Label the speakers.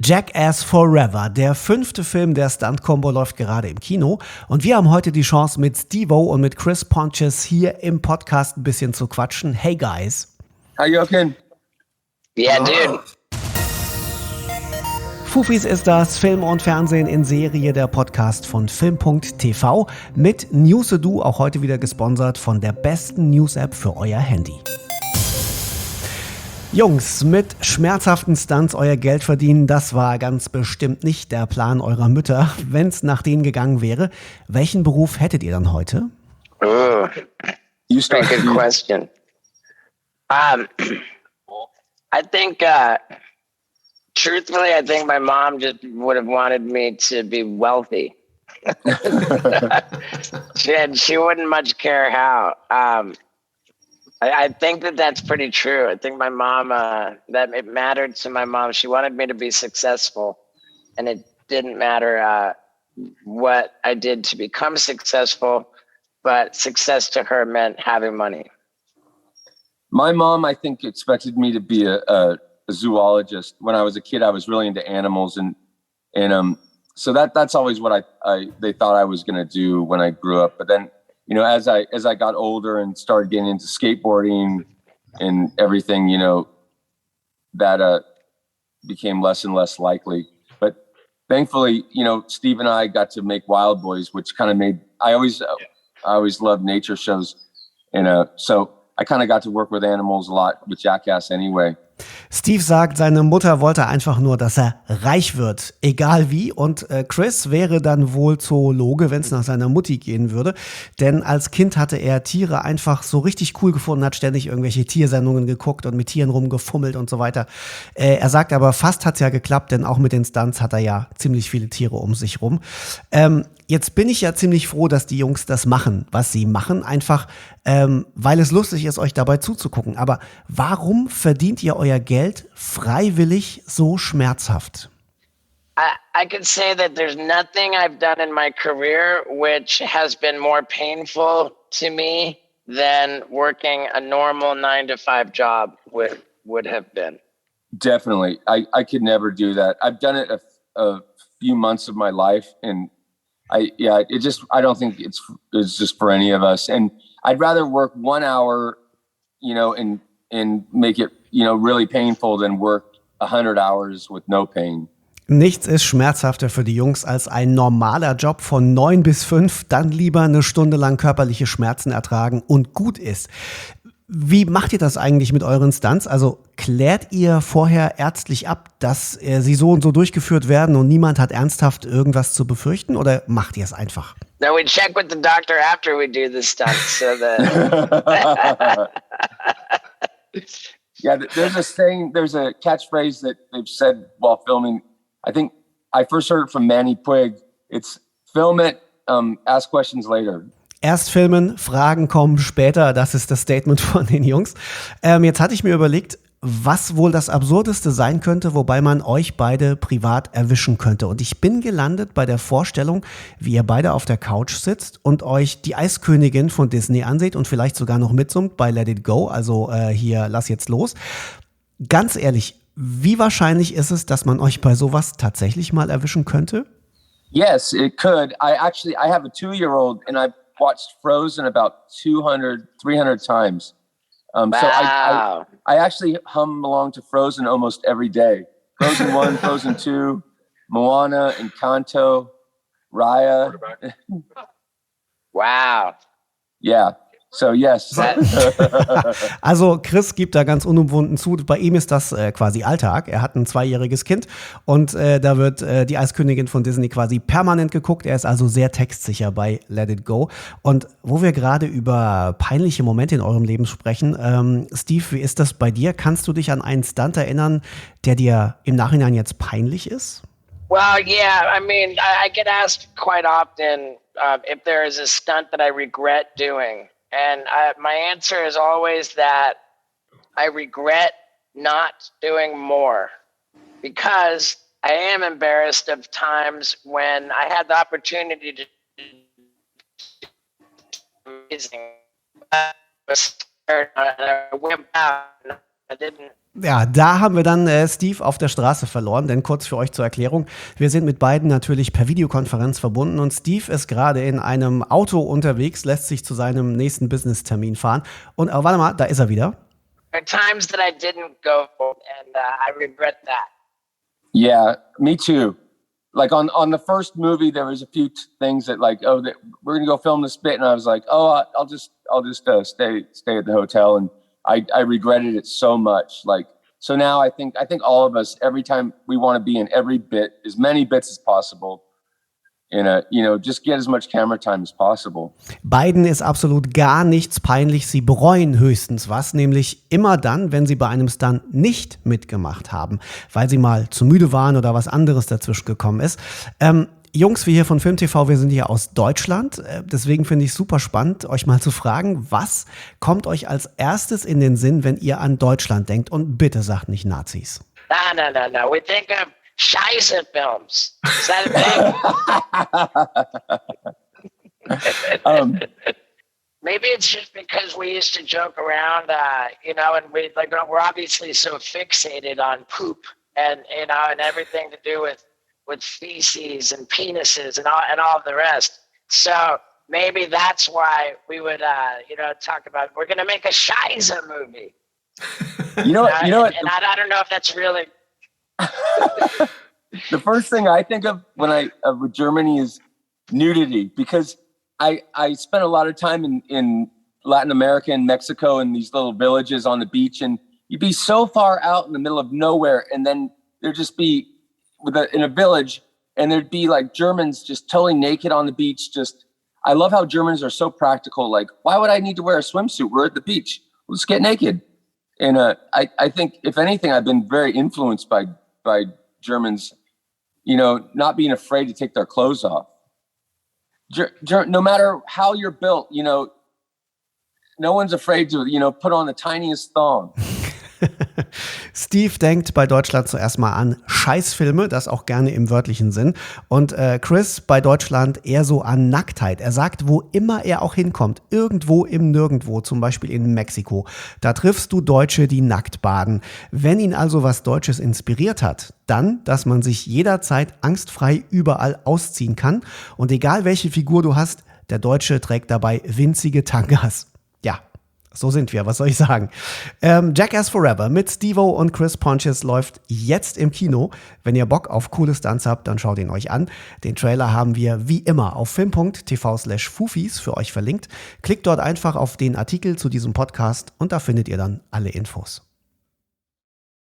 Speaker 1: JackAss Forever, der 5. Film der Stunt-Combo, läuft gerade im Kino. Und wir haben heute die Chance, mit Steve-O und mit Chris Pontius hier im Podcast ein bisschen zu quatschen. Hey guys.
Speaker 2: How you okay?
Speaker 3: Yeah, dude.
Speaker 1: Fufis ist das Film und Fernsehen in Serie, der Podcast von FILM.TV mit News-Do, auch heute wieder gesponsert von der besten News-App für euer Handy. Jungs, mit schmerzhaften Stunts euer Geld verdienen, das war ganz bestimmt nicht der Plan eurer Mütter. Wenn es nach denen gegangen wäre, welchen Beruf hättet ihr dann heute?
Speaker 3: You start. Good question. I think, truthfully, I think my mom just would have wanted me to be wealthy. She wouldn't much care how. I think that's pretty true. I think my mom, that it mattered to my mom. She wanted me to be successful, and it didn't matter what I did to become successful, but success to her meant having money.
Speaker 2: My mom, I think, expected me to be a zoologist. When I was a kid, I was really into animals, and so that's always what they thought I was going to do when I grew up. But then, you know, as I got older and started getting into skateboarding and everything, you know, that became less and less likely. But thankfully, you know, Steve and I got to make Wild Boys, which kind of made I always loved nature shows, and so I kind of got to work with animals a lot with JackAss anyway.
Speaker 1: Steve sagt, seine Mutter wollte einfach nur, dass er reich wird, egal wie. Und Chris wäre dann wohl Zoologe, wenn es nach seiner Mutti gehen würde. Denn als Kind hatte er Tiere einfach so richtig cool gefunden, hat ständig irgendwelche Tiersendungen geguckt und mit Tieren rumgefummelt und so weiter. Er sagt aber, fast hat es ja geklappt, denn auch mit den Stunts hat er ja ziemlich viele Tiere um sich rum. Jetzt bin ich ja ziemlich froh, dass die Jungs das machen, was sie machen, einfach weil es lustig ist, euch dabei zuzugucken. Aber warum verdient ihr euer Geld freiwillig so schmerzhaft?
Speaker 3: I can say that there's nothing I've done in my career which has been more painful to me than working a normal 9-to-5 job would have been.
Speaker 2: Definitely. I could never do that. I've done it a few months of my life, and I don't think it's just for any of us. And I'd rather work 1 hour, you know, and make it, you know, really painful than work 100 hours with no pain.
Speaker 1: Nichts ist schmerzhafter für die Jungs als ein normaler Job von 9 bis 5, dann lieber eine Stunde lang körperliche Schmerzen ertragen und gut ist. Wie macht ihr das eigentlich mit euren Stunts? Also klärt ihr vorher ärztlich ab, dass sie so und so durchgeführt werden und niemand hat ernsthaft irgendwas zu befürchten, oder macht ihr es einfach?
Speaker 3: No, we check with the doctor after we do the stunts. So that
Speaker 2: Yeah, there's a saying, there's a catchphrase that they've said while filming. I think I first heard it from Manny Puig. It's film it, ask questions later.
Speaker 1: Erst filmen, Fragen kommen später, das ist das Statement von den Jungs. Jetzt hatte ich mir überlegt, was wohl das Absurdeste sein könnte, wobei man euch beide privat erwischen könnte. Und ich bin gelandet bei der Vorstellung, wie ihr beide auf der Couch sitzt und euch die Eiskönigin von Disney anseht und vielleicht sogar noch mitsummt bei Let It Go, also hier, lass jetzt los. Ganz ehrlich, wie wahrscheinlich ist es, dass man euch bei sowas tatsächlich mal erwischen könnte?
Speaker 2: Yes, it could. I have a 2-year-old and I've watched Frozen about 200, 300 times.
Speaker 3: Wow.
Speaker 2: So I actually hum along to Frozen almost every day. Frozen 1, Frozen 2, Moana, Encanto, Raya.
Speaker 3: Wow.
Speaker 2: Yeah. So yes.
Speaker 1: Also Chris gibt da ganz unumwunden zu, bei ihm ist das quasi Alltag. Er hat ein 2-jähriges Kind und da wird die Eiskönigin von Disney quasi permanent geguckt. Er ist also sehr textsicher bei Let It Go. Und wo wir gerade über peinliche Momente in eurem Leben sprechen, Steve, wie ist das bei dir? Kannst du dich an einen Stunt erinnern, der dir im Nachhinein jetzt peinlich ist?
Speaker 3: Well, yeah, I mean, I get asked quite often if there is a stunt that I regret doing. And my answer is always that I regret not doing more, because I am embarrassed of times when I had the opportunity to do amazing. I was scared and I went out and I didn't
Speaker 1: Ja, da haben wir dann Steve auf der Straße verloren, denn kurz für euch zur Erklärung, wir sind mit beiden natürlich per Videokonferenz verbunden und Steve ist gerade in einem Auto unterwegs, lässt sich zu seinem nächsten Business-Termin fahren und warte mal, da ist er wieder.
Speaker 3: There are times that I didn't go and I regret that.
Speaker 2: Yeah, me too. Like on the first movie, there was a few things that like, we're gonna go film this bit, and I was like, I'll just stay at the hotel, and I regretted it so much. Like, so now I think all of us, every time we want to be in every bit, as many bits as possible, just get as much camera time as possible.
Speaker 1: Beiden ist absolut gar nichts peinlich, sie bereuen höchstens was, nämlich immer dann, wenn sie bei einem Stunt nicht mitgemacht haben, weil sie mal zu müde waren oder was anderes dazwischen gekommen ist. Jungs, wir hier von FILM.TV, wir sind hier aus Deutschland, deswegen finde ich super spannend, euch mal zu fragen, was kommt euch als erstes in den Sinn, wenn ihr an Deutschland denkt? Und bitte sagt nicht Nazis.
Speaker 3: No. We think of Scheiße films. Is that a thing? Maybe it's just because we used to joke around, and we're obviously so fixated on poop and everything to do with feces and penises and all of the rest. So maybe that's why we would, talk about, we're going to make a Scheiße movie.
Speaker 2: You know what?
Speaker 3: I don't know if that's really...
Speaker 2: The first thing I think of with Germany is nudity, because I spent a lot of time in Latin America and Mexico in these little villages on the beach, and you'd be so far out in the middle of nowhere, and then there'd just be in a village, and there'd be like Germans just totally naked on the beach. I love how Germans are so practical. Like, why would I need to wear a swimsuit? We're at the beach. Let's get naked. And I think, if anything, I've been very influenced by Germans, not being afraid to take their clothes off. No matter how you're built, no one's afraid to, put on the tiniest thong.
Speaker 1: Steve denkt bei Deutschland zuerst mal an Scheißfilme, das auch gerne im wörtlichen Sinn. Und Chris bei Deutschland eher so an Nacktheit. Er sagt, wo immer er auch hinkommt, irgendwo im Nirgendwo, zum Beispiel in Mexiko, da triffst du Deutsche, die nackt baden. Wenn ihn also was Deutsches inspiriert hat, dann, dass man sich jederzeit angstfrei überall ausziehen kann. Und egal welche Figur du hast, der Deutsche trägt dabei winzige Tangas. Ja. So sind wir, was soll ich sagen? JackAss Forever mit Steve-O und Chris Pontius läuft jetzt im Kino. Wenn ihr Bock auf coole Stunts habt, dann schaut ihn euch an. Den Trailer haben wir wie immer auf film.tv/Fufis für euch verlinkt. Klickt dort einfach auf den Artikel zu diesem Podcast und da findet ihr dann alle Infos.